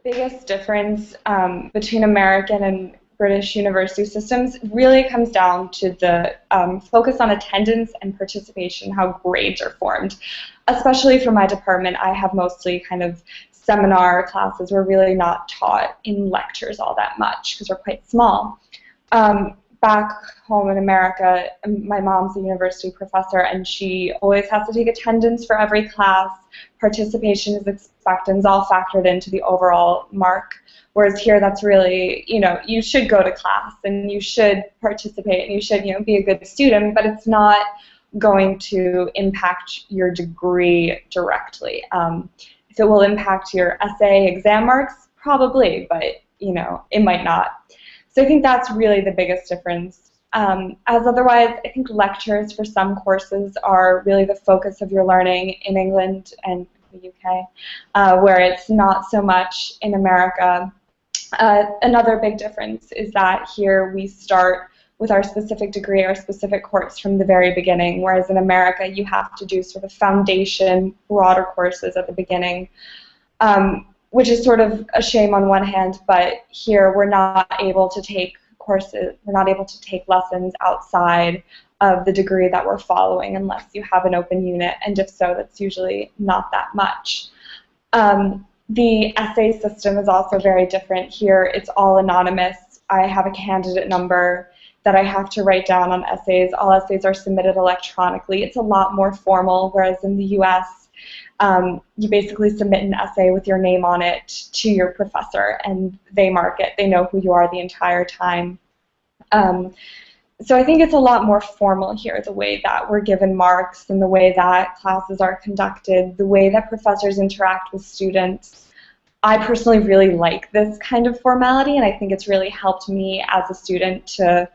Biggest difference between American and British university systems really comes down to the focus on attendance and participation, how grades are formed. Especially for my department, I have mostly kind of seminar classes. We're really not taught in lectures all that much because we're quite small. Back home in America, my mom's a university professor, and she always has to take attendance for every class. Participation is expected, and it's all factored into the overall mark. Whereas here, that's really, you should go to class and you should participate and you should, be a good student, but it's not going to impact your degree directly. If it will impact your essay exam marks, probably, but it might not. So I think that's really the biggest difference. As otherwise, I think lectures for some courses are really the focus of your learning in England and the UK, where it's not so much in America. Another big difference is that here we start with our specific degree, our specific course from the very beginning, whereas in America you have to do sort of foundation, broader courses at the beginning. Which is sort of a shame on one hand, but here we're not able to take courses, we're not able to take lessons outside of the degree that we're following unless you have an open unit, and if so, that's usually not that much. The essay system is also very different here. It's all anonymous. I have a candidate number that I have to write down on essays. All essays are submitted electronically. It's a lot more formal, whereas in the US, you basically submit an essay with your name on it to your professor, and they mark it. They know who you are the entire time. So I think it's a lot more formal here, the way that we're given marks and the way that classes are conducted, the way that professors interact with students. I personally really like this kind of formality, and I think it's really helped me as a student to,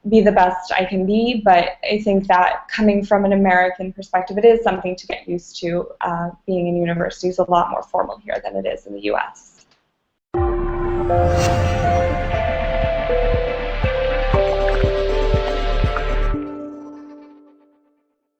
be the best I can be, but I think that coming from an American perspective, it is something to get used to. Being in university is a lot more formal here than it is in the US.